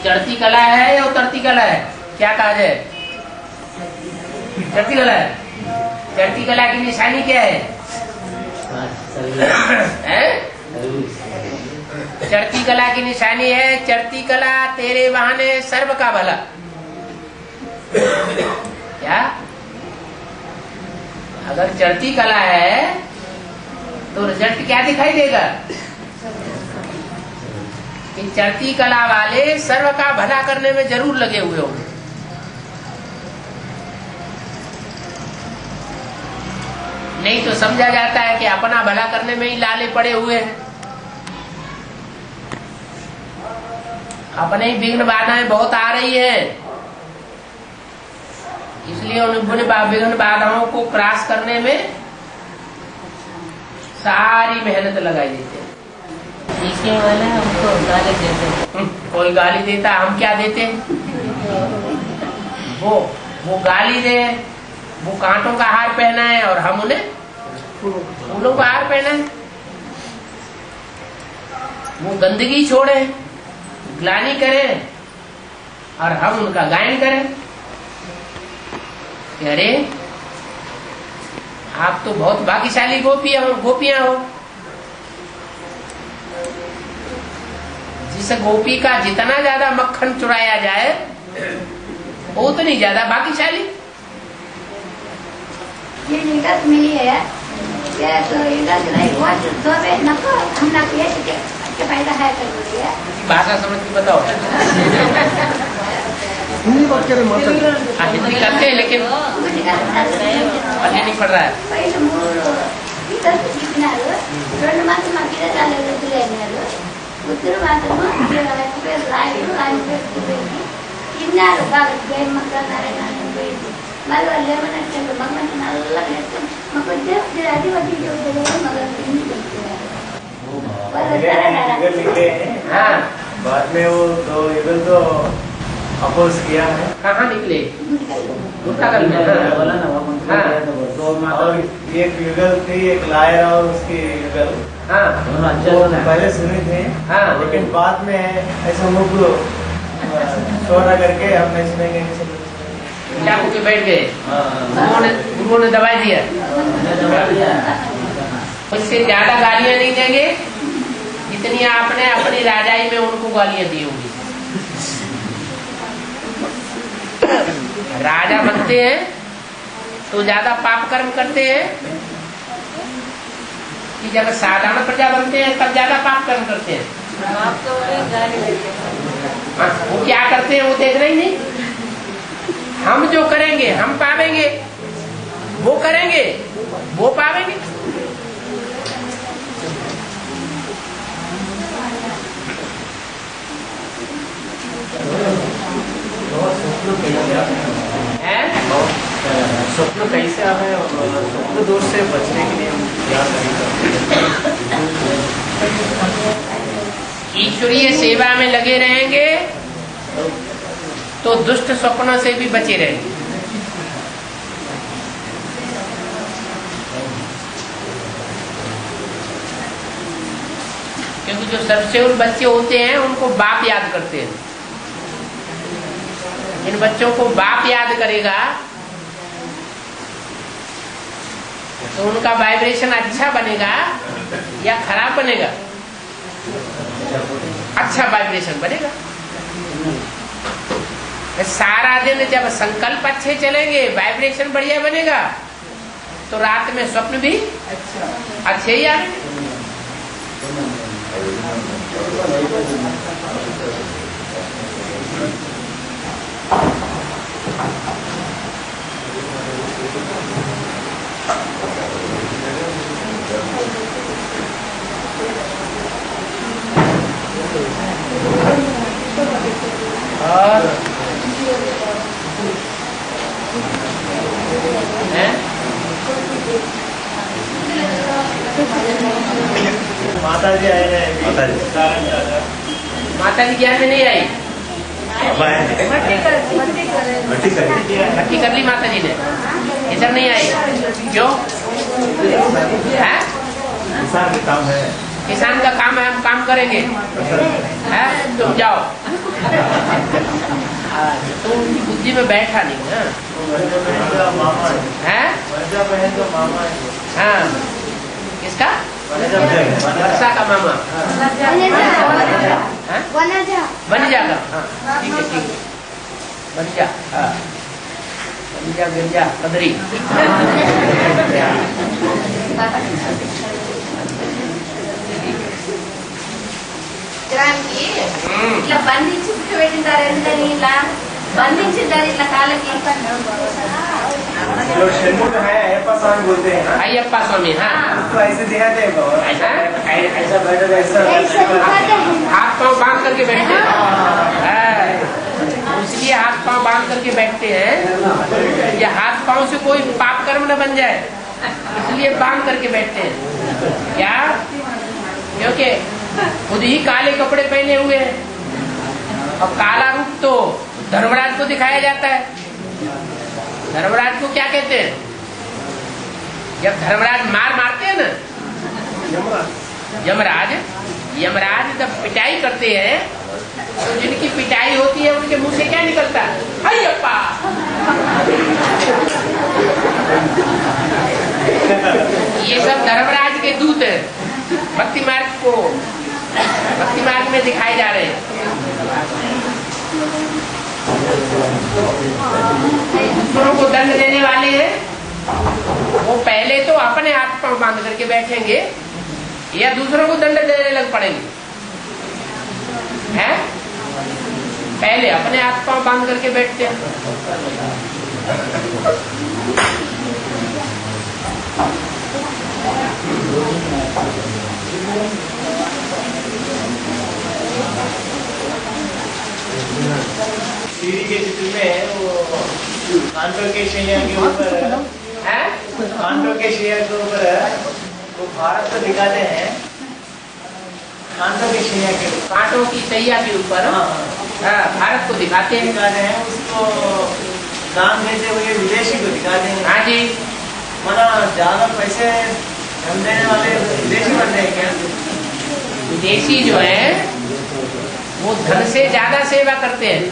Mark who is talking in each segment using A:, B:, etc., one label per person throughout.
A: चढ़ती कला है या उतरती कला है? क्या कहा जाए? चढ़ती कला है। चढ़ती कला की निशानी क्या है? चढ़ती कला की निशानी है चढ़ती कला तेरे बहाने सर्व का भला। क्या? अगर चढ़ती कला है तो रिजल्ट क्या दिखाई देगा? कि चढ़ती कला वाले सर्व का भला करने में जरूर लगे हुए होंगे। नहीं तो समझा जाता है कि अपना भला करने में ही लाले पड़े हुए हैं, अपने ही विघ्न बाधाएं बहुत आ रही है, इसलिए उन विघ्न बाधाओं को क्रॉस करने में सारी मेहनत लगाई देते हैं।
B: पीछे वाला हमको गाली देते,
A: कोई गाली देता, हम क्या देते? वो गाली दे, वो कांटों का हार पहना है और हम उन्हें फूलों का हार पहना है। वो गंदगी छोड़े, ग्लानि करें और हम उनका गायन करें कि अरे आप तो बहुत भाग्यशाली गोपियां हो। जिस गोपी का जितना ज्यादा मक्खन चुराया जाए वो उतनी ज्यादा भाग्यशाली।
C: ये निगत मिली है, ये तो निगत नहीं हुआ तो वे नको हम ना किए के फायदा है कर बोली है।
A: भाषा समझ के बताओ।
D: हिंदी बात करें मत।
A: हिंदी करते हैं लेकिन पढ़ने नहीं पड़ रहा है।
C: पहले मूल इधर कितना है రెండు మాత్రం మాకిదే చాలేదు లేనేరు ఉత్తర మాత్రం ये लाइन पे పోయింది ఇన్నారు బాగా గేమ్ మాట్లాడారే నేను పోయింది మళ్ళీ వాళ్ళు ఏమన్నట్టు మమ్మల్ని నల్లగా నేర్చుకుని మాకు వచ్చే అది వచ్చి చెప్తారు మగ హిందీ చెప్తారు
A: हाँ,
D: बाद में वो दो इधर तो अपोज किया है।
A: कहाँ निकले? उत्तराखंड में। हाँ,
D: और एक युगल थी, एक लायर और उसकी युगल।
A: हाँ,
D: वो पहले सुनी थी,
A: हाँ,
D: लेकिन बाद में ऐसा मुख छोड़ा करके हम नहीं सुनेंगे।
A: चाकू के बैठ गए। गुरुओं ने दबाई दिया। उससे ज्यादा गालियां नहीं देंगे जितनी आपने अपनी राजाई में उनको गालियां दी होंगी। राजा बनते हैं तो ज्यादा पाप कर्म करते हैं कि जब साधारण प्रजा बनते हैं तब ज्यादा पाप कर्म करते हैं। वो क्या करते हैं वो देख रहे ही नहीं। हम जो करेंगे हम पावेंगे, वो करेंगे वो पावेंगे।
D: स्वप्न कैसे आ रहे हैं और स्वप्न दोष से बचने के लिए हम क्या करेंगे?
A: ईश्वरीय सेवा में लगे रहेंगे तो दुष्ट स्वप्नों से भी बचे रहेंगे। क्योंकि जो सबसे बच्चे होते हैं उनको बाप याद करते हैं। इन बच्चों को बाप याद करेगा तो उनका वाइब्रेशन अच्छा बनेगा या खराब बनेगा? अच्छा वाइब्रेशन बनेगा। सारा दिन जब संकल्प अच्छे चलेंगे वाइब्रेशन बढ़िया बनेगा तो रात में स्वप्न भी अच्छे ही आएंगे। और
D: माता जी आए हैं।
A: माता जी ज्ञान में नहीं आई। भट्टी कर ली माता जी ने, इधर नहीं आई। क्यों?
D: काम है।
A: किसान का काम है, हम काम करेंगे। है तुम जाओ। तो उनकी बुद्धि में बैठा नहीं ना। है हाँ, किसका? वर्षा का मामा। वनजा का। हाँ ठीक है, ठीक है, वनजा। हाँ वनजा गंजा कदरी।
C: ఇట్లా బంధించి పెట్టింటారు. ఎందుకని ఇట్లా బంధించింటారు ఇట్లా కాళ్ళకి?
D: लोग शंकर है अयप्पा स्वामी बोलते हैं ना।
A: अयप्पा स्वामी। हाँ
D: उसको ऐसे दिखाते हैं बाबा।
A: ऐसा
D: ऐसा बैठो, ऐसा
A: हाथ पांव बांध करके बैठते हैं। इसलिए हाथ पांव बांध करके बैठते हैं, या हाथ पांव से कोई पाप कर्म न बन जाए, इसलिए बांध करके बैठते हैं। क्या? क्योंकि खुद ही काले कपड़े पहने हुए हैं, और काला रूप तो धर्मराज को दिखाया जाता है। धर्मराज को क्या कहते हैं? जब धर्मराज मारते हैं ना, यमराज जब पिटाई करते हैं, तो जिनकी पिटाई होती है उनके मुंह से क्या निकलता है? अय्यप्पा। ये सब धर्मराज के दूत हैं, भक्ति मार्ग में दिखाए जा रहे हैं। दूसरों को दंड देने वाले हैं, वो पहले तो अपने हाथ पांव बांध करके बैठेंगे, या दूसरों को दंड देने लग पड़ेंगे। हैं? पहले अपने हाथ पांव बांध करके बैठते हैं।
D: सीढ़ी के चित्र में वो कांटों के शैया के ऊपर वो भारत को दिखाते हैं। कांटों की शैया के ऊपर,
A: कांटों की सैया के ऊपर भारत को दिखाते हैं।
D: उसको दान देते हुए विदेशी को दिखाते हैं।
A: हाँ जी,
D: माना ज्यादा पैसे हम देने वाले विदेशी बनते हैं क्या?
A: विदेशी जो है वो धन से ज्यादा सेवा करते हैं।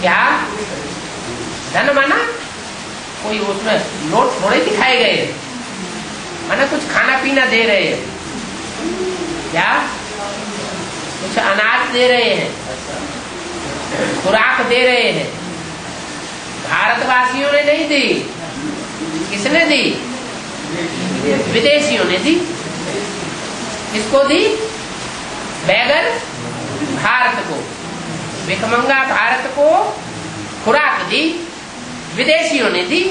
A: क्या धन माना कोई उसमें नोट थोड़े दिखाए गए, माना कुछ खाना पीना दे रहे हैं, क्या कुछ अनाज दे रहे हैं, खुराक दे रहे हैं। भारतवासियों ने नहीं दी, किसने दी? विदेशियों ने दी। किसको दी? बैगर भारत को, भिखमंगा भारत को खुराक दी, विदेशियों ने दी।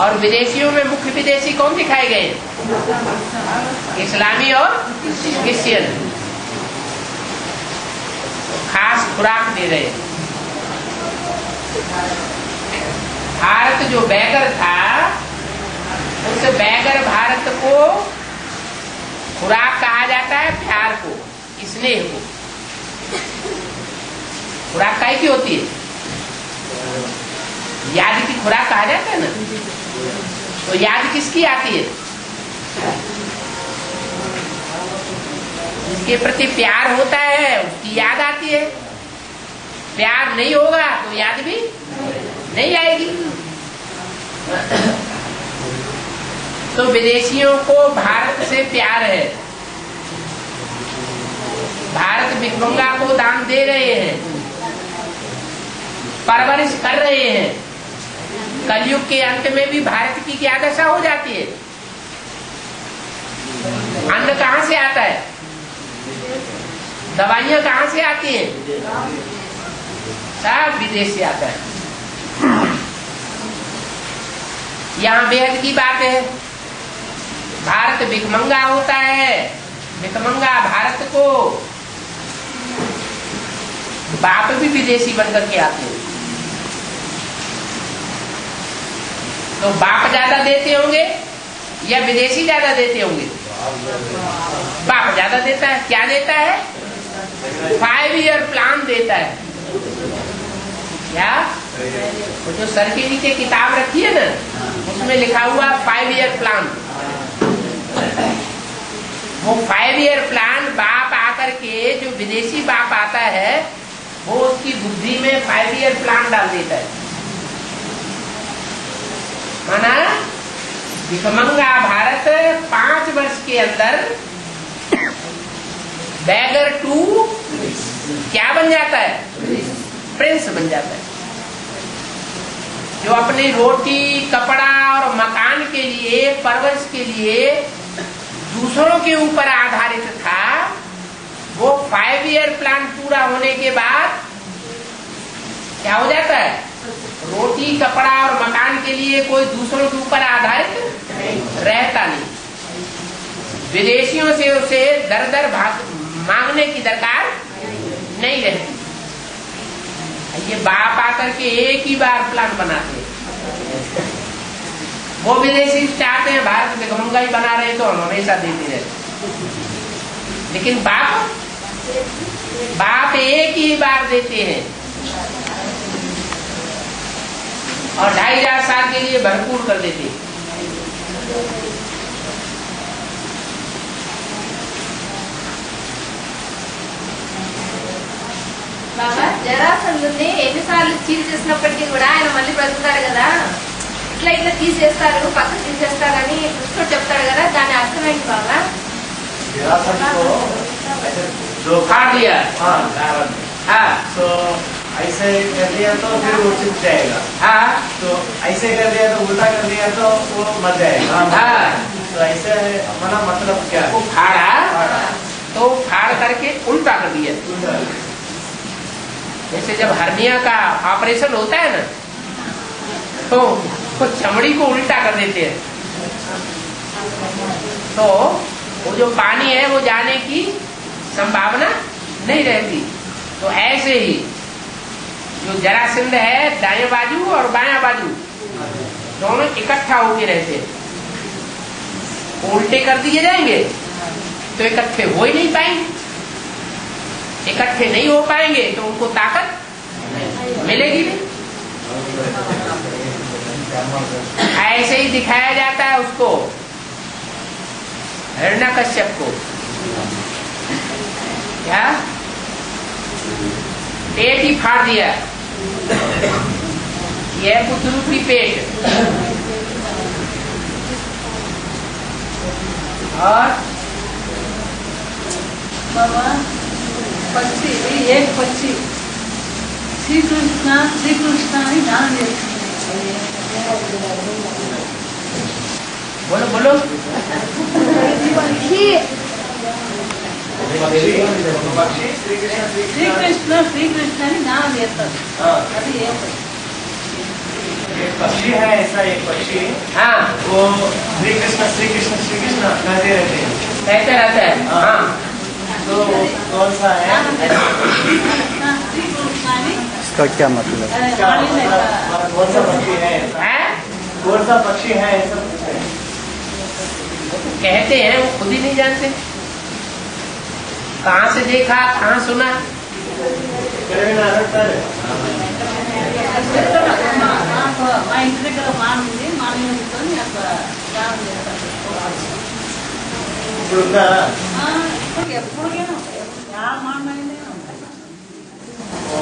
A: और विदेशियों में मुख्य विदेशी कौन दिखाए गए? इस्लामी और क्रिश्चियन। खास खुराक दे रहे। भारत जो बैगर था, उस बैगर भारत को खुराक कहा जाता है, प्यार को, स्नेह को। खुराक काहे की होती है? याद की खुराक कहा जाता है ना। तो याद किसकी आती है? जिसके प्रति प्यार होता है उसकी याद आती है। प्यार नहीं होगा तो याद भी नहीं आएगी। तो विदेशियों को भारत से प्यार है। भारत भिखमंगा को दान दे रहे हैं, परवरिश कर रहे हैं। कलयुग के अंत में भी भारत की क्या दशा हो जाती है? अन्न कहाँ से आता है? दवाइयां कहाँ से आती हैं? सब विदेश से आता है। यहाँ बेहद की बात है। भारत भिखमंगा होता है, भिखमंगा भारत को बाप भी विदेशी बनकर के आते हैं। तो बाप ज्यादा देते होंगे या विदेशी ज्यादा देते होंगे? बाप ज्यादा देता है। क्या देता है? 5 ईयर प्लान देता है। क्या? तो जो सर के नीचे किताब रखी है ना, उसमें लिखा हुआ 5 ईयर प्लान। वो 5 ईयर प्लान बाप आकर के, जो विदेशी बाप आता है, वो उसकी बुद्धि में 5 ईयर प्लान डाल देता है। माना भिखमंगा भारत 5 वर्ष के अंदर बैगर टू क्या बन जाता है? प्रिंस बन जाता है। जो अपनी रोटी, कपड़ा और मकान के लिए, परवरिश के लिए दूसरों के ऊपर आधारित था, वो 5 ईयर प्लान पूरा होने के बाद क्या हो जाता है? रोटी, कपड़ा और मकान के लिए कोई दूसरों के ऊपर आधारित रहता नहीं। विदेशियों से उसे दर दर मांगने की दरकार नहीं रहती। ये बाप आकर के एक ही बार प्लान बनाते हैं। वो विदेशी चाहते हैं भारत में भिखमंगा ही बना रहे तो हम हमेशा देते रहते, लेकिन बाप एक ही बार देते हैं और 2500 साल के लिए भरपूर कर देते हैं।
E: బాబా జరాసంధుని ఎన్నిసార్లు చీల్ చేసినప్పటికీ కూడా ఆయన మళ్ళీ బ్రతుకుతారు కదా, ఇట్లా ఇట్లా తీసేస్తారు, పక్కన తీసేస్తారని కృష్ణుడు చెప్తాడు కదా, దాని అర్థం ఏంటి బాబా?
D: तो ऐसे कर दिया तो फिर वो छिप जाएगा। तो ऐसे कर दिया तो उल्टा कर दिया तो वो मर जाएगा। तो ऐसे हमारा मतलब क्या?
A: वो फाड़ा तो फाड़ करके उल्टा कर दिया। जैसे जब हर्निया का ऑपरेशन होता है ना, तो वो चमड़ी को उल्टा कर देते हैं, तो वो जो पानी है वो जाने की संभावना नहीं रहती। तो ऐसे ही जो जरासंध है, दाएं बाजू और बायां बाजू दोनों इकट्ठा होके रहते हैं। उल्टे कर दिए जाएंगे तो इकट्ठे हो ही नहीं पाएंगे। इकट्ठे नहीं हो पाएंगे तो उनको ताकत मिलेगी नहीं। ऐसे ही दिखाया जाता है उसको, हिरण्यकश्यप को। क्या पेट ही फाड़ दिया, यह पुत्रूपी पेट। और
B: बाबा पक्षी, एक पक्षी श्री कृष्ण ही नाम लेते।
A: बोलो बोलो।
B: श्री कृष्ण ही नाम लेता। अभी
D: एक पक्षी है, ऐसा एक पक्षी,
A: हाँ,
D: वो श्री कृष्ण कहते रहते हैं।
A: कहते रहते हैं। हाँ,
D: तो कौन सा है?
F: इसका क्या मतलब?
D: कौन सा पक्षी है? कौन सा पक्षी है ऐसा
A: कहते हैं, वो खुद ही नहीं जानते। कहाँ से देखा, कहाँ सुना?
B: మా ఇంటి దగ్గర మానుంది, మానేతో ఎప్పటికైనా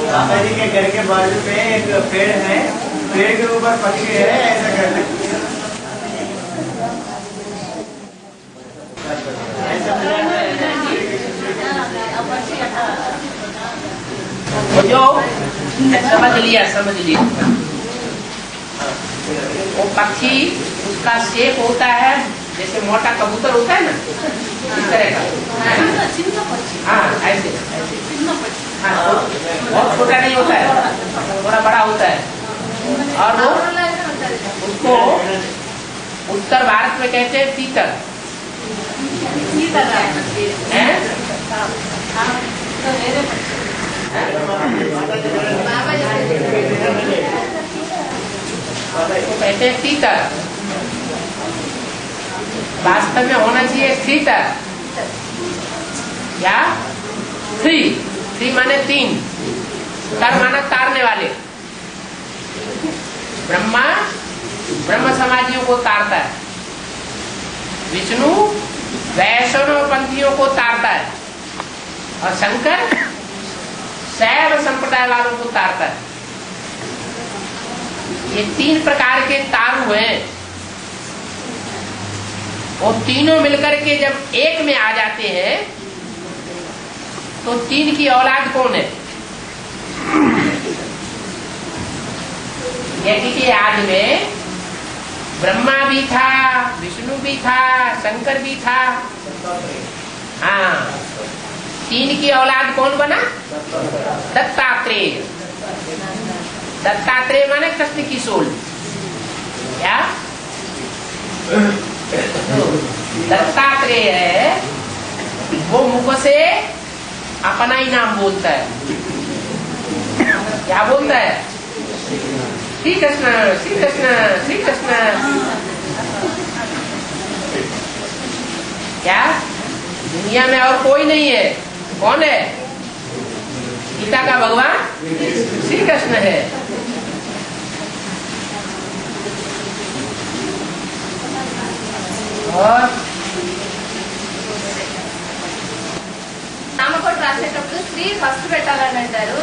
D: माता जी के घर के बाजू में एक पेड़ है, पेड़ के ऊपर पक्षी है, ऐसा करते
A: जो समझ लिया। वो पक्षी, उसका शेप होता है जैसे मोटा कबूतर होता है ना, इस तरह का। हाँ, ऐसे हाँ, बहुत छोटा नहीं होता है, थोड़ा बड़ा होता है। और वो उसको उत्तर भारत में कहते हैं तीतर। कहते हैं तीतर। वास्तव में होना चाहिए तीतर। क्या? थ्री माने 3, तर माना तारने वाले। ब्रह्मा ब्रह्म समाजियों को तारता है, विष्णु वैष्णव पंथियों को तारता है और शंकर शैव संप्रदाय वालों को तारता है। ये 3 प्रकार के तारू हैं। वो तीनों मिलकर के जब एक में आ जाते हैं तो 3 की औलाद कौन है? यज्ञ के आदि में ब्रह्मा भी था, विष्णु भी था, शंकर भी था। हाँ, 3 की औलाद कौन बना? दत्तात्रेय। दत्तात्रेय माने कृष्ण की सोल। क्या? दत्तात्रेय है, वो मुख से अपना ही नाम बोलता है। क्या बोलता है? श्री कृष्ण, श्री कृष्ण, श्री कृष्ण। क्या? दुनिया में और कोई नहीं है। कौन है? गीता का भगवान श्री कृष्ण है। और
E: నామకోటి రాసేటప్పుడు శ్రీ ఫస్ట్ పెట్టాలని అంటారు.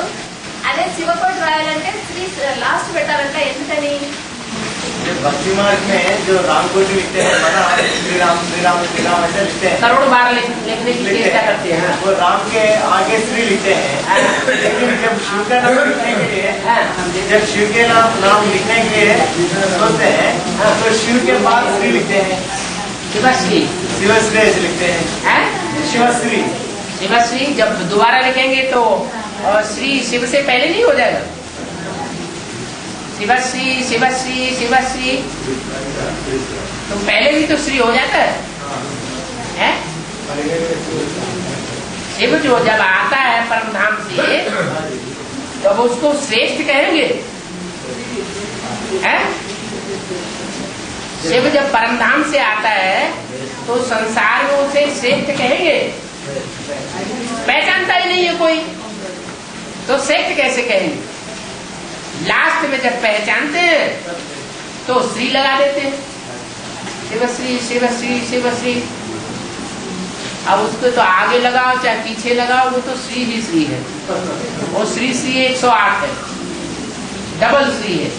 E: అదే శివకోటి రాయాలంటే శ్రీ లాస్ట్ పెట్టాలంటే ఎందుకని?
D: भक्ति मार्ग में जो राम को लिखते हैं ना, श्री राम श्री राम श्री राम ऐसे लिखते हैं,
A: करोड़ बार लिखने की चेष्टा करते हैं।
D: वो राम के आगे श्री लिखते हैं। लेकिन जब शिव का नाम लिखने के लिए, जब शिव के नाम लिखने के लिए सोचते हैं तो शिव के बाद श्री लिखते हैं।
A: शिवश्री,
D: शिवश्री ऐसे लिखते हैं। शिवश्री,
A: शिवश्री जब दोबारा लिखेंगे तो श्री शिव से पहले नहीं हो जाएगा? शिवश्री शिवश्री शिवश्री तो पहले भी तो श्री हो जाता है? शिव जो जब आता है परम धाम से तब उसको श्रेष्ठ कहेंगे? है? शिव जब परम धाम से आता है तो संसार में उसे श्रेष्ठ कहेंगे? पहचानता ही नहीं है कोई, तो श्रेष्ठ कैसे कहेंगे? लास्ट में जब पहचानते हैं तो श्री लगा देते हैं। शिवश्री शिवश्री शिवश्री। अब उसको तो आगे लगाओ चाहे पीछे लगाओ, वो तो श्री ही श्री है। वो श्री श्री 108 है, डबल श्री है।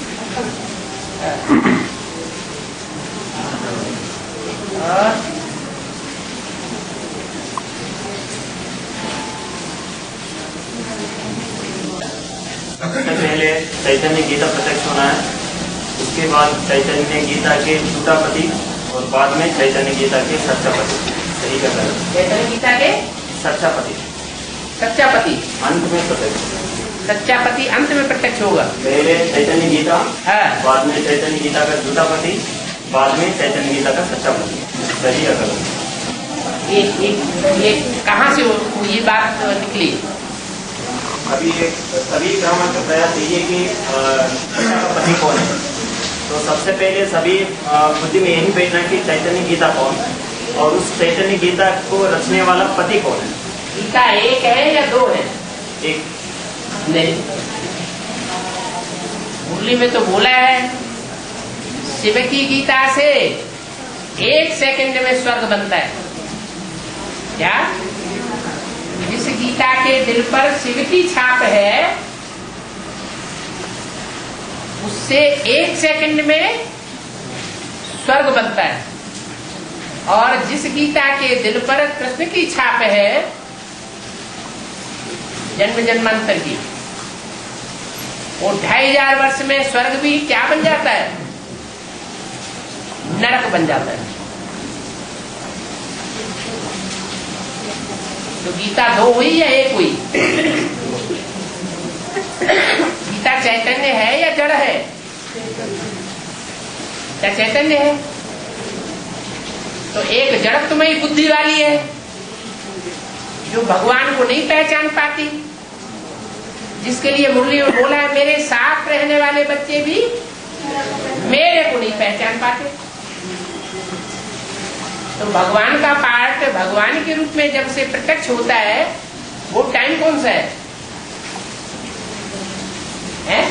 G: सबसे पहले चैतन्य गीता प्रत्यक्ष होना है, उसके बाद चैतन्य गीता के झूठा पति और बाद में चैतन्य गीता के सच्चा पति। सही कर रहे हैं?
A: चैतन्य गीता के
G: सच्चा पति,
A: सच्चा पति
G: अंत में प्रत्यक्ष।
A: सच्चा पति अंत में प्रत्यक्ष होगा।
G: पहले चैतन्य गीता,
A: हाँ।
G: बाद में चैतन्य गीता का झूठा पति, बाद में चैतन्य गीता का सच्चा पति। सही कर रहे हैं?
A: ये कहाँ से ये बात निकली?
G: अभी सभी ग्रामर का प्रयास यही है कि सच्चा का पति कौन है। तो सबसे पहले सभी बुद्धि में यही बैठना कि चैतन्य गीता कौन, और उस चैतन्य गीता को रचने वाला पति कौन है।
A: गीता एक है या 2 है?
G: एक
A: नहीं, मुरली में तो बोला है शिव की गीता से 1 सेकंड में स्वर्ग बनता है। क्या? जिस गीता के दिल पर शिव की छाप है उससे 1 सेकंड में स्वर्ग बनता है, और जिस गीता के दिल पर कृष्ण की छाप है जन्म जन्मांतर की, वो 2500 वर्ष में स्वर्ग भी क्या बन जाता है? नरक बन जाता है। तो गीता 2 हुई या 1 हुई? गीता चैतन्य है या जड़ है? क्या चैतन्य है? तो एक जड़त्वमयी बुद्धि वाली है जो भगवान को नहीं पहचान पाती, जिसके लिए मुरली में बोला है मेरे साथ रहने वाले बच्चे भी मेरे को नहीं पहचान पाते। तो भगवान का पार्ट भगवान के रूप में जब से प्रत्यक्ष होता है वो टाइम कौन सा है?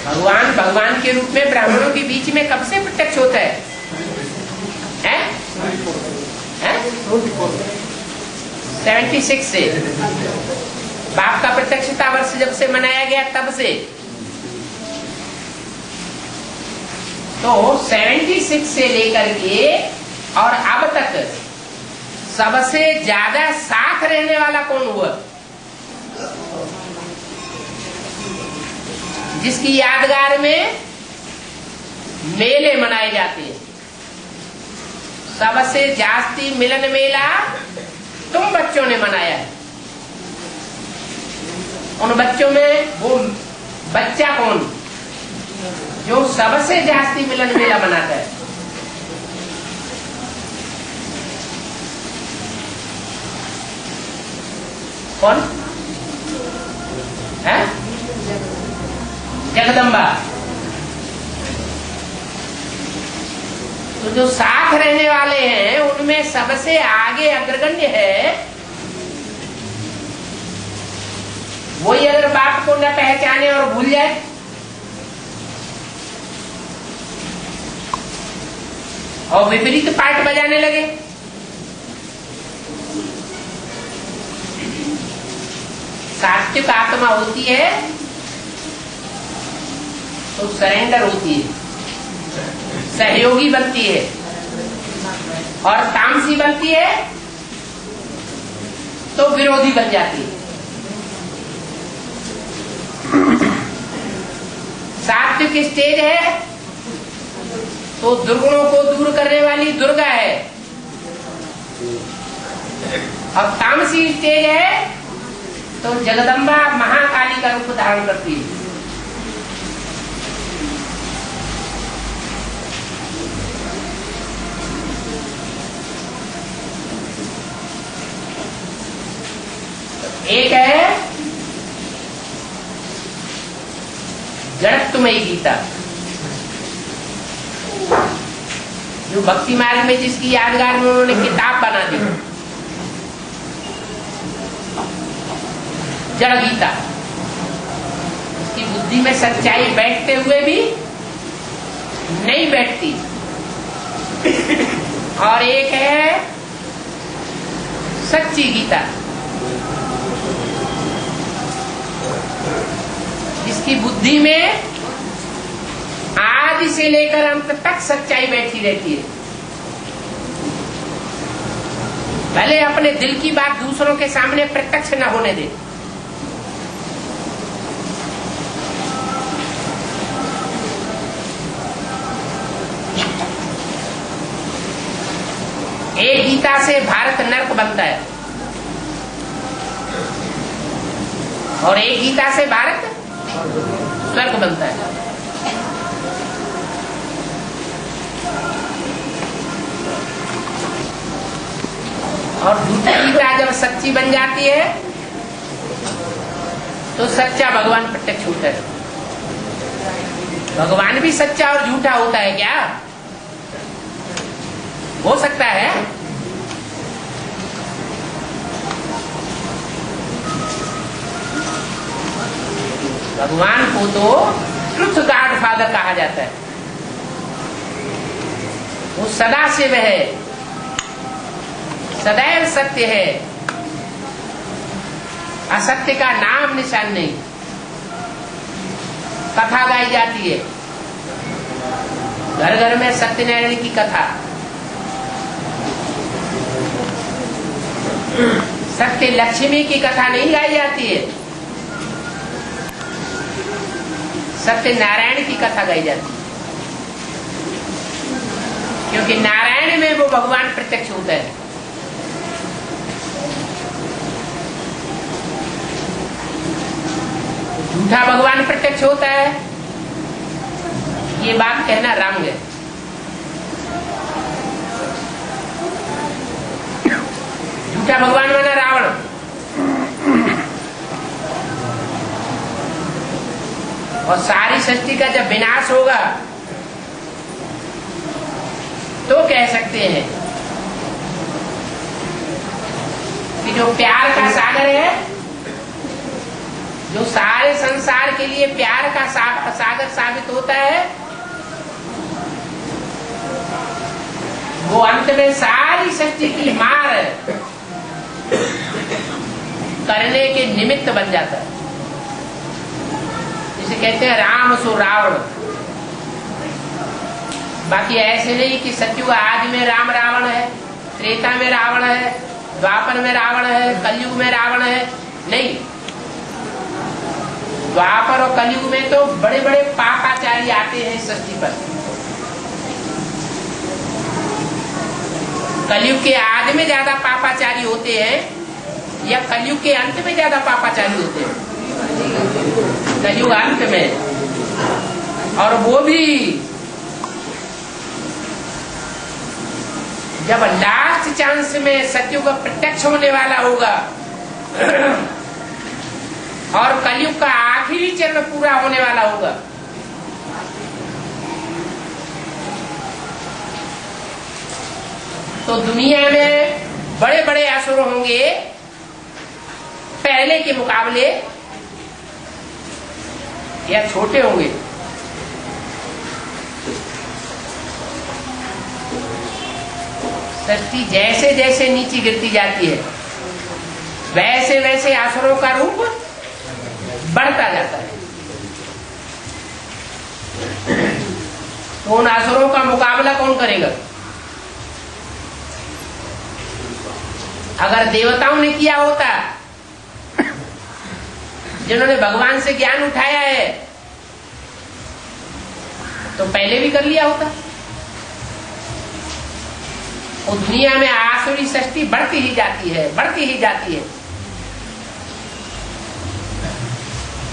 A: भगवान के रूप में ब्राह्मणों के बीच में कब से प्रत्यक्ष होता है? 76 से बाप का प्रत्यक्षता वर्ष जब से मनाया गया तब से, तो 76 से लेकर के और अब तक सबसे ज्यादा साथ रहने वाला कौन हुआ? जिसकी यादगार में मेले मनाए जाते हैं। सबसे जास्ती मिलन मेला तुम बच्चों ने मनाया है। उन बच्चों में वो बच्चा कौन जो सबसे जास्ती मिलन मेला मनाता है? कौन है? जगदम्बा। तो जो साथ रहने वाले हैं उनमें सबसे आगे अग्रगण्य है वही अगर बाप को न पहचाने और भूल जाए, और विपरीत पाठ बजाने लगे, सात्विक आत्मा होती है तो सरेंडर होती है, सहयोगी बनती है, और तामसी बनती है तो विरोधी बन जाती है। सात्विक स्टेज है तो दुर्गुणों को दूर करने वाली दुर्गा है, और तामसी स्टेज है तो जगदम्बा महाकाली का रूप धारण करती है। एक है जड़त्वमयी गीता, जो भक्ति मार्ग में जिसकी यादगार में उन्होंने किताब बना दी, जड़ गीता। उसकी बुद्धि में सच्चाई बैठते हुए भी नहीं बैठती। और एक है सच्ची गीता, जिसकी बुद्धि में आदि से लेकर अंत तक सच्चाई बैठी रहती है। भले अपने दिल की बात दूसरों के सामने प्रत्यक्ष न होने दे, एक गीता से भारत नर्क बनता है और एक गीता से भारत स्वर्ग बनता है। और दूसरी गीता जब सच्ची बन जाती है तो सच्चा भगवान प्रत्यक्ष होता है। भगवान भी सच्चा और झूठा होता है क्या? हो सकता है। भगवान को तो ट्रुथ गॉड फादर कहा जाता है। वो सदा शिव है, सदैव सत्य है, असत्य का नाम निशान नहीं। कथा गाई जाती है, घर घर में सत्यनारायण की कथा, सत्य लक्ष्मी की कथा नहीं गाई जाती है, सत्य नारायण की कथा गाई जाती है। क्योंकि नारायण में वो भगवान प्रत्यक्ष होता है। झूठा भगवान प्रत्यक्ष होता है, ये बात कहना रंग है। झूठा भगवान माना रावण, और सारी सृष्टि का जब विनाश होगा तो कह सकते हैं कि जो प्यार का सागर है, जो सारे संसार के लिए प्यार का सागर साबित होता है, वो अंत में सारी सृष्टि की मार करने के निमित्त बन जाता है। जिसे कहते हैं राम सो रावण। बाकी ऐसे नहीं कि सत्युग आदि में राम रावण है, त्रेता में रावण है, द्वापर में रावण है, कलयुग में रावण है, नहीं। द्वापर और कलयुग में तो बड़े बड़े पापाचारी आते हैं सृष्टि पर। कलयुग के आदि में ज्यादा पापाचारी होते हैं या कलयुग के अंत में ज्यादा पापाचारी होते हैं? कलयुग अंत में। और वो भी जब लास्ट चांस में सत्युग प्रत्यक्ष होने वाला होगा और कलयुग का आखिरी चरण पूरा होने वाला होगा, तो दुनिया में बड़े बड़े असुर होंगे पहले के मुकाबले या छोटे होंगे? सृष्टि जैसे जैसे नीचे गिरती जाती है वैसे वैसे असुरों का रूप बढ़ता जाता है। तो उन असुरों का मुकाबला कौन करेगा? अगर देवताओं ने किया होता, जिन्होंने भगवान से ज्ञान उठाया है, तो पहले भी कर लिया होता। और दुनिया में आसुरी सृष्टि बढ़ती ही जाती है, बढ़ती ही जाती है।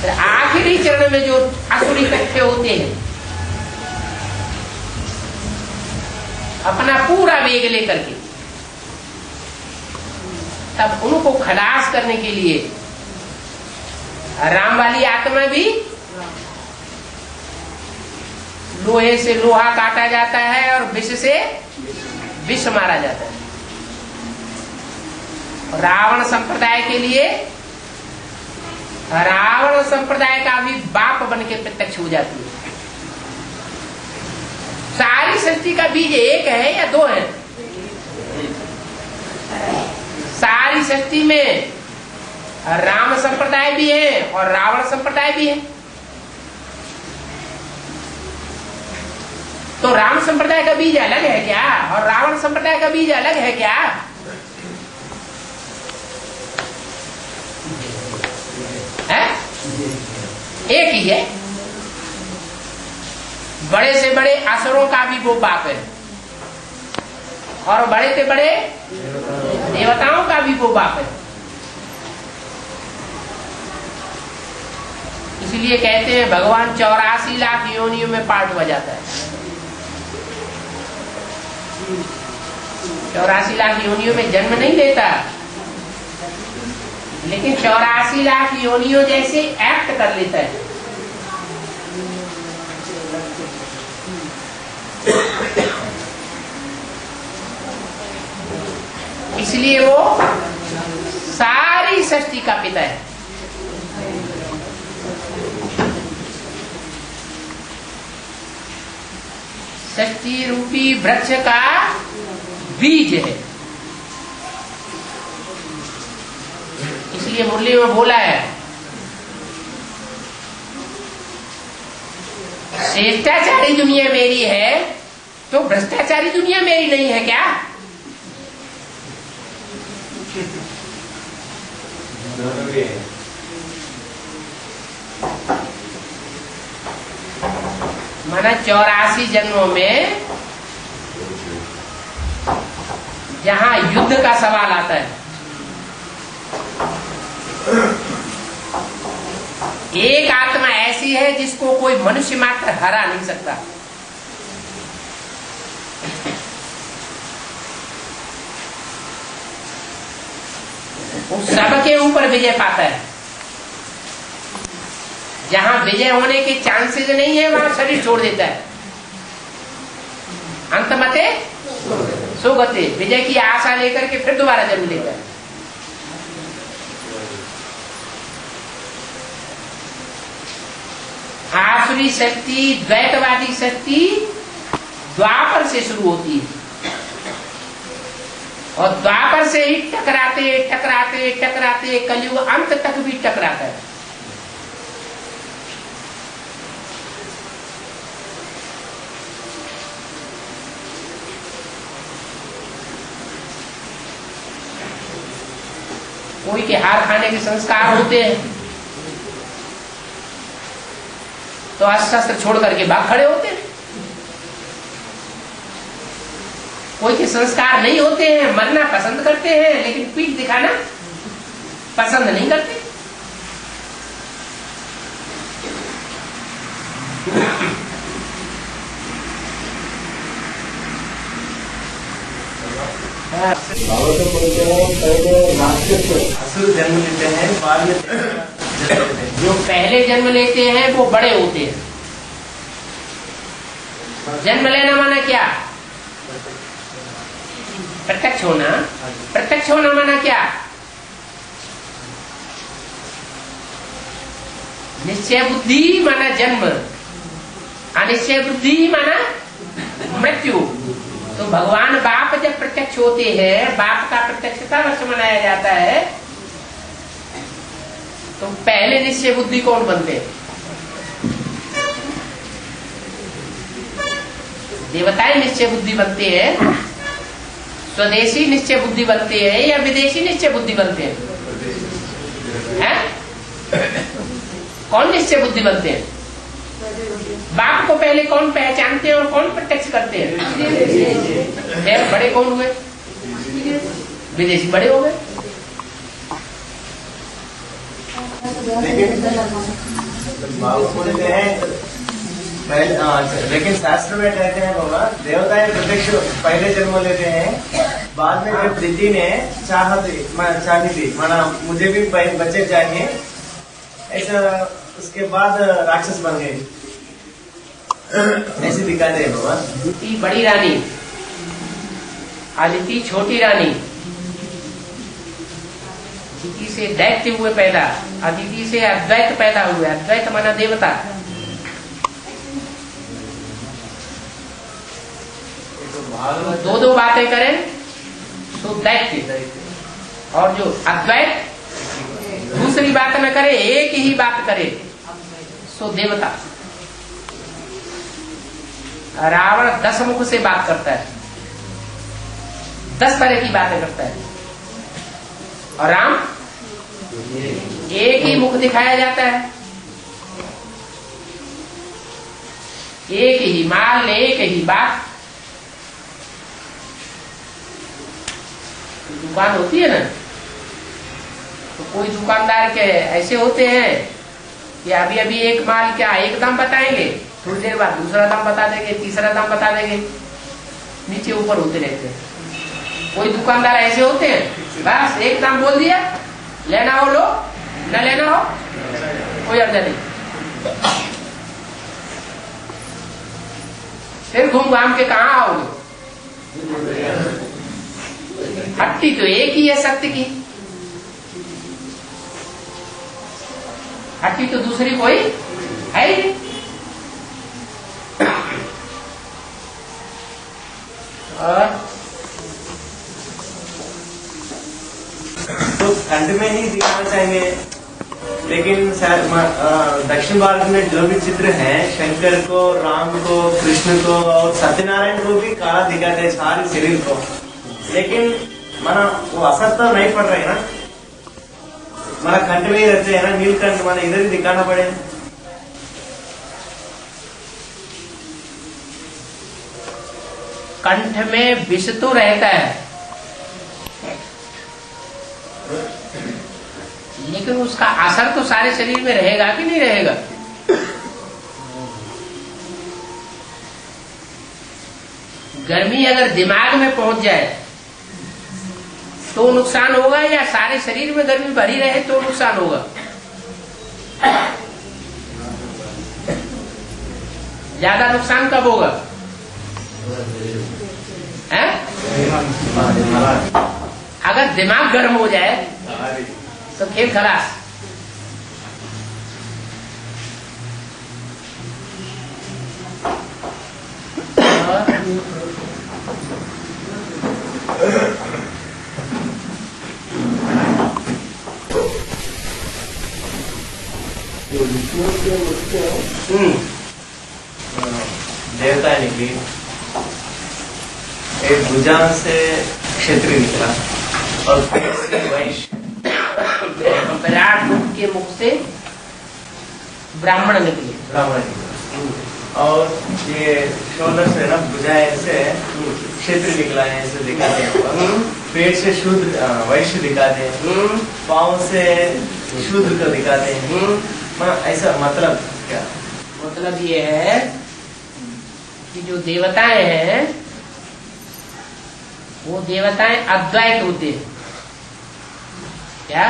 A: फिर आखिरी चरण में जो आसुरी इकट्ठे होते हैं अपना पूरा वेग लेकर के, तब उनको खलास करने के लिए राम वाली आत्मा भी लोहे से लोहा काटा जाता है और विष से विष मारा जाता है। रावण संप्रदाय के लिए रावण संप्रदाय का भी बाप बन के प्रत्यक्ष हो जाती है। सारी सृष्टि का बीज एक है या दो है? सारी सृष्टि में राम संप्रदाय भी है और रावण संप्रदाय भी है। तो राम संप्रदाय का बीज अलग है क्या और रावण संप्रदाय का बीज अलग है क्या? है? एक ही है। बड़े से बड़े असुरों का भी वो बाप है और बड़े से बड़े देवताओं का भी वो बाप है। इसलिए कहते हैं भगवान 84 लाख योनियों में पार्ट हुआ जाता है। 84 लाख योनियों में जन्म नहीं लेता, लेकिन 84 लाख योनियों जैसे एक्ट कर लेता है। इसलिए वो सारी सृष्टि का पिता है। सृष्टि रूपी वृक्ष का बीज है। इसलिए मुरली में बोला है, श्रेष्ठाचारी दुनिया मेरी है तो भ्रष्टाचारी दुनिया मेरी नहीं है क्या? माना 84 जन्मों में जहां युद्ध का सवाल आता है, एक आत्मा ऐसी है जिसको कोई मनुष्य मात्र हरा नहीं सकता। वो सबके ऊपर विजय पाता है। जहां विजय होने के चांसेस नहीं है वहां शरीर छोड़ देता है। अंतमते सुगते, विजय की आशा लेकर के फिर दोबारा जन्म लेता है। आसुरी शक्ति, द्वैतवादी शक्ति द्वापर से शुरू होती है और द्वापर से ही टकराते टकराते टकराते कलयुग अंत तक भी टकराता है। कोई के हार खाने के संस्कार होते हैं तो अस्त्र छोड़ करके भाग खड़े होते हैं। कोई के संस्कार नहीं होते हैं, मरना पसंद करते हैं लेकिन पीठ दिखाना पसंद नहीं करते।
D: असुर जन्म लेते हैं, बाद में जन्म लेते हैं।
A: जो पहले जन्म लेते हैं वो बड़े होते हैं। जन्म लेना माना क्या? प्रत्यक्ष होना। प्रत्यक्ष होना माना क्या? निश्चय बुद्धि माना जन्म, अनिश्चय बुद्धि माना मृत्यु। तो भगवान बाप जब प्रत्यक्ष होते हैं, बाप का प्रत्यक्षता वर्ष मनाया जाता है, तो पहले निश्चय बुद्धि कौन बनते हैं? देवताएं निश्चय बुद्धि बनते हैं, स्वदेशी निश्चय बुद्धि बनते हैं या विदेशी निश्चय बुद्धि बनते हैं? कौन निश्चय बुद्धि बनते हैं? बाप को पहले कौन पहचानते हैं और कौन प्रत्यक्ष करते हैं? बड़े कौन हुए? विदेशी बड़े हो गए।
D: बोलते हैं लेकिन शास्त्र में कहते हैं बाबा, देवताएं प्रत्यक्ष पहले जन्म लेते हैं, बाद में जब दिल्ली ने चाही थी माना मुझे भी बच्चे चाहिए, ऐसा उसके बाद राक्षस बन गए, ऐसे दिखाते हैं बाबा।
A: दिति बड़ी रानी, अदिति छोटी रानी। दिति से दैत्य हुए पैदा, अदिति से अद्वैत पैदा हुए। अद्वैत माना देवता। दो बातें करें तो दैत्य, और जो अद्वैत दूसरी बात न करे, एक ही बात करे सो देवता। रावण 10 मुख से बात करता है, 10 तरह की बातें करता है, और राम एक ही मुख दिखाया जाता है, एक ही माल, एक ही बात। दुकान होती है ना, तो कोई दुकानदार के ऐसे होते हैं कि अभी अभी एक माल क्या एक दाम बताएंगे, थोड़ी देर बाद दूसरा दाम बता देंगे, तीसरा दाम बता देंगे, नीचे ऊपर होते रहते हैं। कोई दुकानदार ऐसे होते हैं, बस एक दाम बोल दिया, लेना हो लो, न लेना हो कोई अर्ज नहीं। फिर घूम घाम के कहाँ आओगे? हट्टी तो एक ही है सत्य की, हट्टी तो दूसरी कोई है ही नहीं। और
D: तो खंड में ही दिखाना चाहिए, लेकिन दक्षिण भारत में जो भी चित्र है, शंकर को, राम को, कृष्ण को और सत्यनारायण को भी काला दिखाते हैं सारे शरीर को, लेकिन माना वो असर तो नहीं पड़ रहा है ना, माना खंड में ही रहते हैं ना, नीलकंठ माना इधर ही दिखाना पड़ेगा।
A: कंठ में विष तो रहता है, लेकिन उसका असर तो सारे शरीर में रहेगा कि नहीं रहेगा? गर्मी अगर दिमाग में पहुंच जाए तो नुकसान होगा, या सारे शरीर में गर्मी भरी रहे तो नुकसान होगा? ज्यादा नुकसान कब होगा? है? अगर दिमाग गर्म हो जाए तो खेल खलास।
D: देवता निकली, एक भुजान से क्षत्रिय निकला और पेट से वैश्य,
A: विराट मुख के मुख से ब्राह्मण निकले।
D: ब्राह्मण निकला और ये शोल्डर से ना भुजाएं से क्षेत्र निकला है, ऐसे दिखाते हैं। पेट से शूद्र वैश्य दिखाते हैं, पाँव से शूद्र को दिखाते हैं। ऐसा मतलब क्या?
A: मतलब ये है कि जो देवताएं हैं वो देवताएं अद्वैत होते हैं। क्या?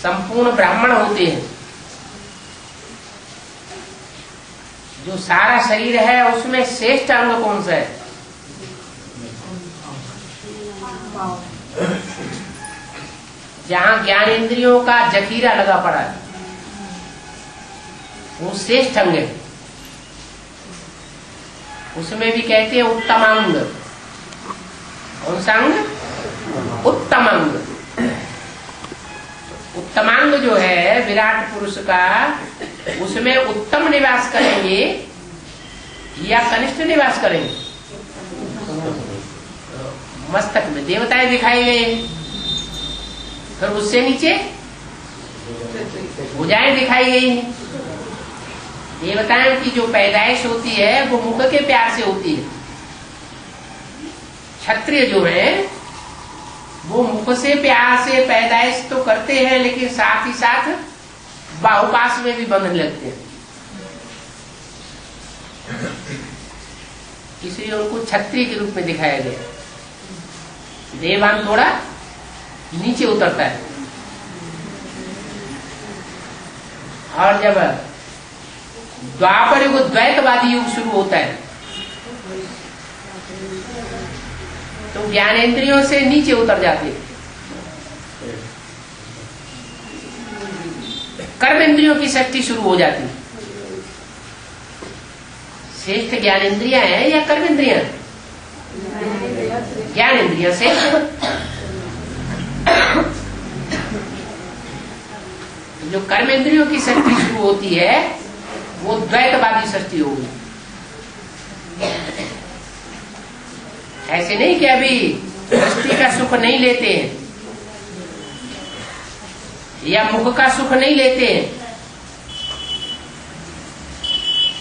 A: संपूर्ण ब्राह्मण होते हैं। जो सारा शरीर है उसमें श्रेष्ठ अंग कौन सा है? जहां ज्ञान इंद्रियों का जखीरा लगा पड़ा है वो श्रेष्ठ अंग है। उसमें भी कहते हैं उत्तमांग। कौन सा अंग? उत्तमांग। उत्तमांग जो है विराट पुरुष का, उसमें उत्तम निवास करेंगे या कनिष्ठ निवास करेंगे? मस्तक में देवताएं दिखाई गए, फिर उससे नीचे भुजाएं दिखाई गई हैं। देवताओं की जो पैदाइश होती है वो मुख के प्यार से होती है। क्षत्रिय जो है वो मुख से प्यार से पैदाइश तो करते हैं, लेकिन साथ ही साथ बाहुपास में भी बंधन लगते हैं, इसलिए उनको क्षत्रिय के रूप में दिखाया गया। देवान थोड़ा नीचे उतरता है। और जब द्वापर युग द्वैतवादी युग शुरू होता है तो ज्ञानेंद्रियों से नीचे उतर जाते हैं। कर्मेंद्रियों की शक्ति शुरू हो जाती है। श्रेष्ठ ज्ञानेंद्रियां हैं या कर्मेंद्रियां? ज्ञानेंद्रियां से जो कर्मेंद्रियों की शक्ति शुरू होती है वो द्वैतवादी शक्ति होगी। ऐसे नहीं कि अभी दृष्टि का सुख नहीं लेते हैं या मुख का सुख नहीं लेते हैं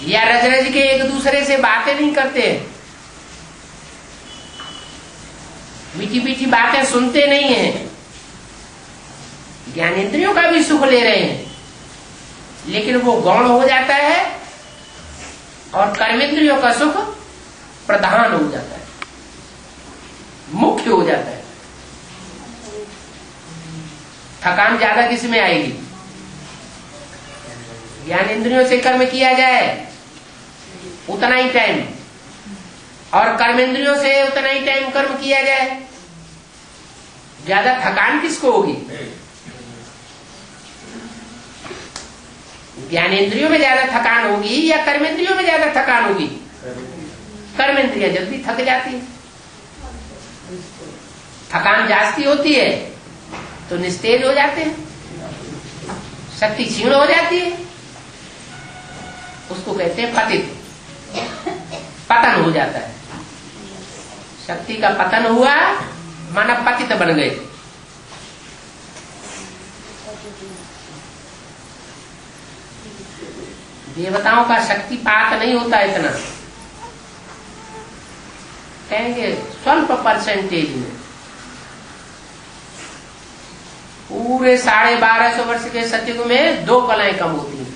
A: या रज रज के एक दूसरे से बातें नहीं करते, मीठी मीठी बातें सुनते नहीं हैं, ज्ञानेंद्रियों का भी सुख ले रहे हैं, लेकिन वो गौण हो जाता है और कर्मेंद्रियों का सुख प्रधान हो जाता है, मुख्य हो जाता है। थकान ज्यादा किस में आएगी? ज्ञानेंद्रियों से कर्म किया जाए उतना ही टाइम, और कर्मेंद्रियों से उतना ही टाइम कर्म किया जाए, ज्यादा थकान किसको होगी? ज्ञानेंद्रियों में ज्यादा थकान होगी या कर्मेंद्रियों में ज्यादा थकान होगी? कर्मेंद्रियां जल्दी थक जाती है। थकान जास्ती होती है तो निस्तेज हो जाते हैं, शक्ति क्षीण हो जाती है, उसको कहते हैं पतित, पतन हो जाता है। शक्ति का पतन हुआ माना पतित बन गए। देवताओं का शक्तिपात नहीं होता इतना, कहेंगे स्वल्प परसेंटेज में। पूरे 1250 वर्ष के सतयुग में 2 कलाएं कम होती हैं।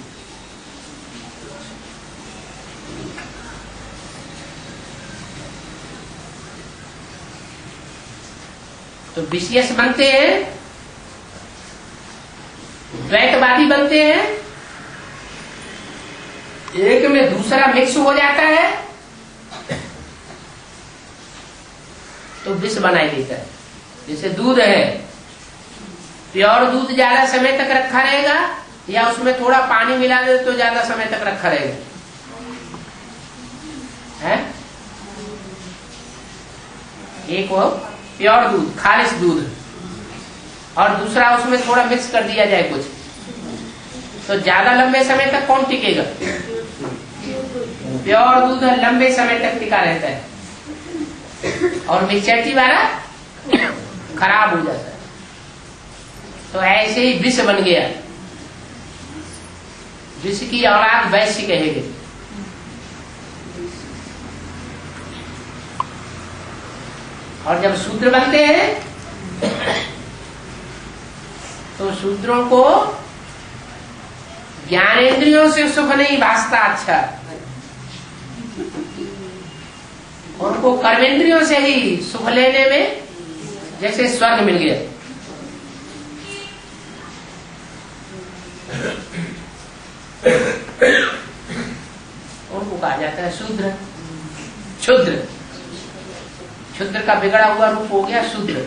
A: तो विशेष बनते हैं, द्वैतवादी बनते हैं, एक में दूसरा मिक्स हो जाता है तो विष बनाई देता है। जैसे दूध है, प्योर दूध ज्यादा समय तक रखा रहेगा या उसमें थोड़ा पानी मिला दे तो ज्यादा समय तक रखा रहेगा? है? एक वो प्योर दूध, खालिश दूध, और दूसरा उसमें थोड़ा मिक्स कर दिया जाए कुछ, तो ज्यादा लंबे समय तक कौन टिकेगा? प्योर दूध लंबे समय तक टिका रहता है और मिक्सचर वाला खराब हो जाता है। तो ऐसे ही विष बन गया, विष की औलाद वैश्य कहेंगे। और जब शूद्र बनते हैं तो शूद्रों को ज्ञानेंद्रियों से सुख नहीं भासता अच्छा, उनको कर्मेंद्रियों से ही सुख लेने में जैसे स्वर्ग मिल गया। उनको कहा जाता है शूद्र। क्षुद्र, क्षुद्र का बिगड़ा हुआ रूप हो गया शूद्र।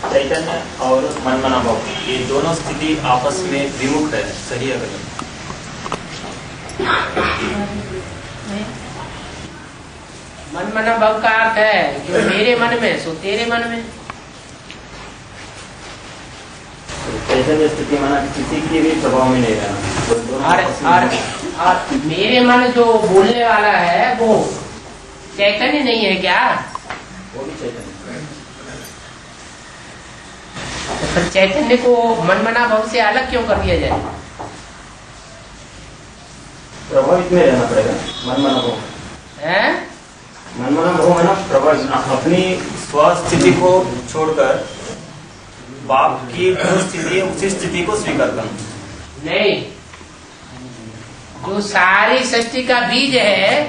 G: चैतन्य और मनमना भाव, ये दोनों स्थिति आपस में विमुख है, सही है गलत?
A: मनमना भाव का अर्थ है जो मेरे मन में सो तेरे मन में।
G: चैतन्य स्थिति माना किसी की भी प्रभाव में नहीं रहना।
A: और मेरे मन जो बोलने वाला है वो चैतन्य नहीं है क्या?
G: वो भी चैतन्य।
A: तो फिर चैतन्य को मनमना भाव से अलग क्यों कर दिया जाए?
G: प्रभावित में रहना पड़ेगा मनमना भाव
A: है?
G: मनमना भाव है ना, प्रभावित अपनी स्वस्थिति को छोड़कर बाप की जो स्थिति है उसी स्थिति को स्वीकार करना।
A: नहीं, जो सारी सृष्टि का बीज है,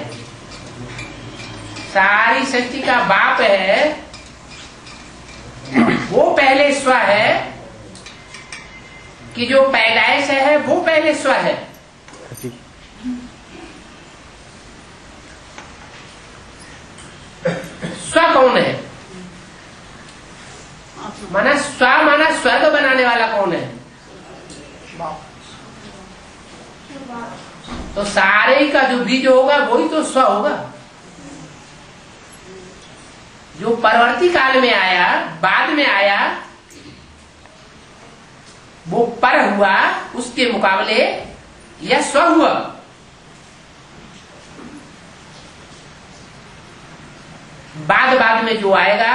A: सारी सृष्टि का बाप है, वो पहले स्व है कि जो पैदाइश है वो पहले स्व है? स्व कौन है? माना स्वर्ग बनाने वाला कौन है? तो सारे का जो बीज होगा वही तो स्व होगा। जो परवर्ती काल में आया, बाद में आया, वो पर हुआ, उसके मुकाबले यह स्व हुआ। बाद में जो आएगा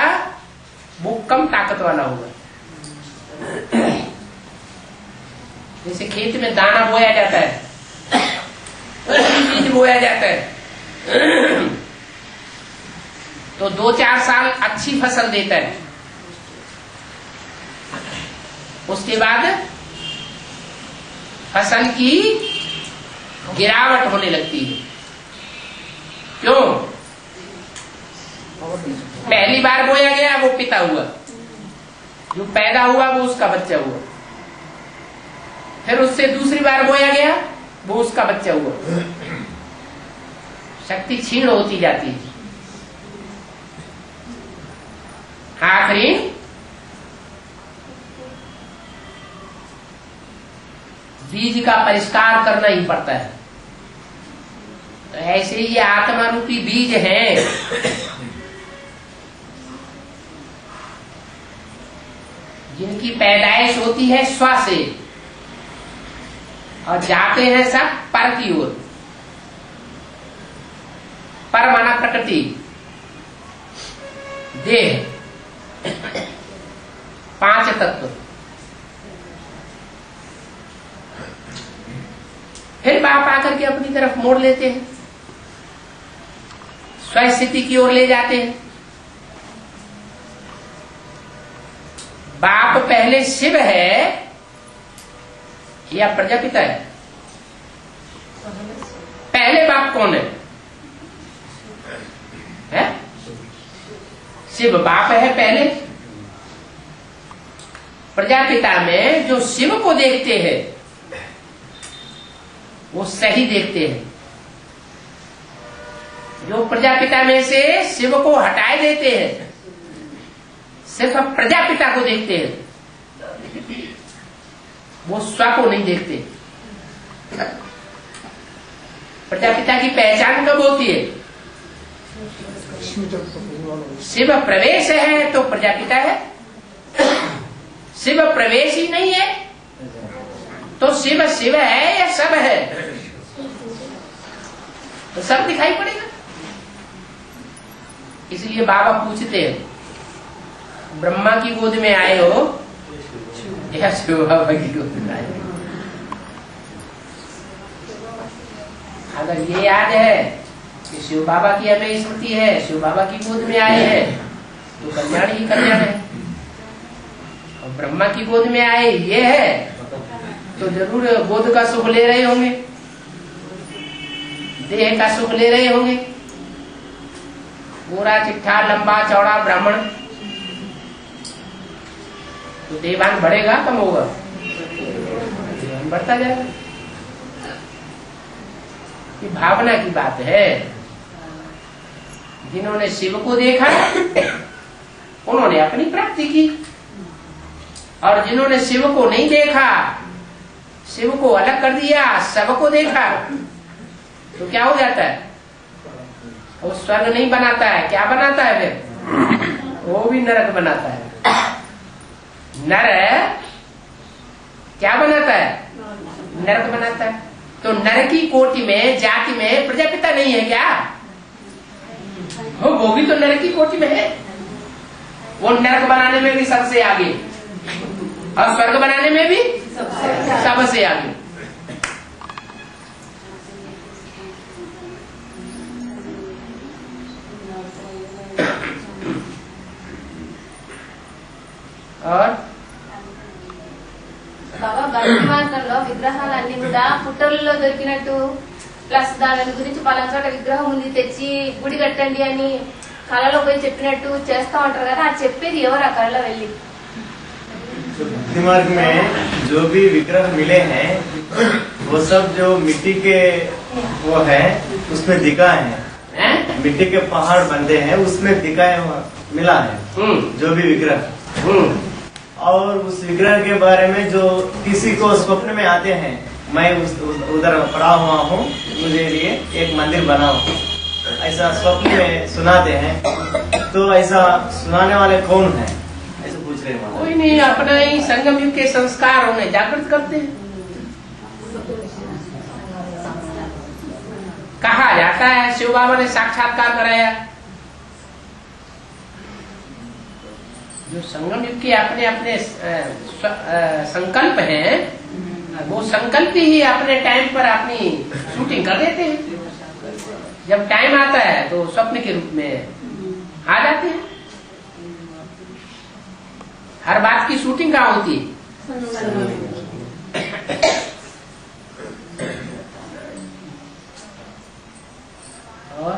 A: वो कम ताकत वाला होगा। जैसे खेत में दाना बोया जाता है, बीज बोया जाता है, तो 2-4 साल अच्छी फसल देता है, उसके बाद फसल की गिरावट होने लगती है। क्यों? पहली बार बोया गया वो पिता हुआ, जो पैदा हुआ वो उसका बच्चा हुआ, फिर उससे दूसरी बार बोया गया वो उसका बच्चा हुआ। शक्ति क्षीण होती जाती है। आखिरी बीज का परिष्कार करना ही पड़ता है। तो ऐसे ही आत्मा रूपी बीज है जिनकी पैदाइश होती है स्व से और जाते हैं सब पर की ओर। पर माना प्रकृति, देह, 5 तत्व। फिर बाप आकर के अपनी तरफ मोड़ लेते हैं, स्वस्थिति की ओर ले जाते हैं। बाप पहले शिव है या प्रजापिता है? पहले बाप कौन है? शिव बाप है पहले। प्रजापिता में जो शिव को देखते हैं वो सही देखते हैं। जो प्रजापिता में से शिव को हटाए देते हैं, सिर्फ प्रजापिता को देखते हैं, वो स्व को नहीं देखते। प्रजापिता की पहचान कब होती है? शिव प्रवेश है तो प्रजापिता है। शिव प्रवेश ही नहीं है तो शिव शिव है या सब है? तो सब दिखाई पड़ेगा। इसलिए बाबा पूछते हैं ब्रह्मा की गोद में आए हो या शिव बाबा की गोद में आए हो? अगर ये याद है कि शिव बाबा की हमें स्मृति है, शिव बाबा की गोद में आए हैं, तो कल्याण ही कल्याण है। और ब्रह्मा की गोद में आए ये है तो जरूर गोद का सुख ले रहे होंगे, देह का सुख ले रहे होंगे। गोरा चिट्ठा लंबा चौड़ा ब्राह्मण तो देवान बढ़ेगा कम होगा? देवान बढ़ता जाएगा। ये भावना की बात है। जिन्होंने शिव को देखा उन्होंने अपनी प्राप्ति की, और जिन्होंने शिव को नहीं देखा, शिव को अलग कर दिया, सबको देखा, तो क्या हो जाता है? वो स्वर्ग नहीं बनाता है, क्या बनाता है फिर? वो भी नरक बनाता है। नर क्या बनाता है? नरक बनाता है। तो नर की कोटि में, जाति में प्रजापिता नहीं है क्या? वो भी तो नर की कोटि में है। वो नरक बनाने में भी सबसे आगे और स्वर्ग बनाने में भी सबसे आगे। और
E: బాబా భక్తి మార్గంలో విగ్రహాలన్నీ కూడా పుట్టల్లో దొరికినట్టు ప్లస్ దాని గురించి పలానా చోట విగ్రహం ఉంది తెచ్చి గుడి కట్టండి అని కళలో పోయి చెప్పినట్టు చేస్తా ఉంటారు కదా, అది చెప్పేది ఎవరు? ఆ కళలో వెళ్ళి
D: भक्ति मार्ग में जो भी विग्रह मिले हैं वो सब जो मिट्टी के वो है उसमें दिखाए हैं। मिट्टी के पहाड़ बनते हैं उसमें दिखाए मिला है जो भी विग्रह। और उस विग्रह के बारे में जो किसी को स्वप्न में आते हैं, मैं उधर पड़ा हुआ हूँ, मुझे लिए एक मंदिर बनाओ, ऐसा स्वप्न में सुनाते हैं। तो ऐसा सुनाने वाले कौन है? ऐसा पूछ रहे हैं।
A: कोई नहीं, अपना ही संगम युग के संस्कार उन्हें जागृत करते हैं। कहा जाता है शिव बाबा ने साक्षात्कार कराया। जो संगम युग के अपने अपने संकल्प हैं, वो संकल्प ही अपने टाइम पर अपनी शूटिंग कर देते हैं। जब टाइम आता है तो स्वप्न के रूप में आ जाते हैं। हर बात की शूटिंग कहाँ होती है? और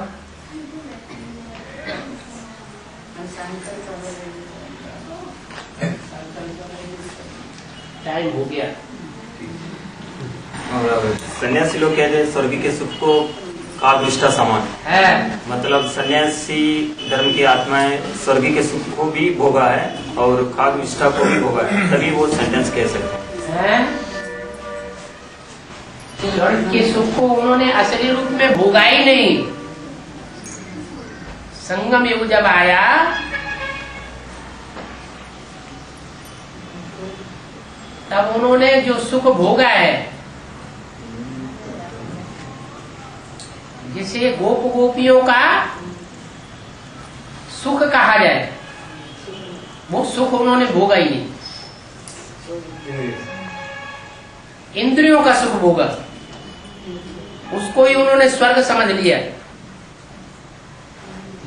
A: टाइम हो गया।
G: सन्यासी लोग कहते हैं स्वर्ग के सुख को काव्यनिष्ठा समान
A: है।
G: मतलब सन्यासी धर्म की आत्माएं स्वर्ग के सुख को भी भोगा है और काव्यनिष्ठा को भी भोगा है, तभी वो सेंटेंस कह सकते हैं।
A: स्वर्ग के सुख को उन्होंने असली रूप में भोगा ही नहीं। संगम युग जब आया तब उन्होंने जो सुख भोगा है, जिसे गोप गोपियों का सुख कहा जाए, वो सुख उन्होंने भोगा ही नहीं। इंद्रियों का सुख भोगा, उसको ही उन्होंने स्वर्ग समझ लिया।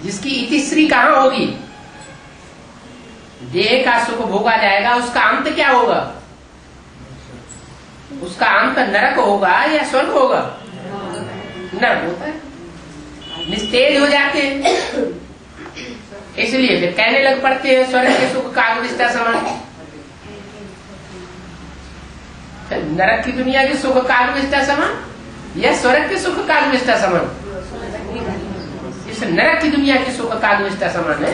A: जिसकी इतिश्री कहाँ होगी? देह का सुख भोगा जाएगा, उसका अंत क्या होगा? उसका अंत नरक होगा या स्वर्ग होगा? नरक होता है, निस्तेज हो जाते हैं। इसलिए फिर कहने लग पड़ते हैं स्वर्ग के सुख कागविष्टा समान। नरक की दुनिया के सुख कागविष्टा समान या स्वर्ग के सुख कागविष्टा समान? इस नरक की दुनिया के सुख कागविष्टा समान है।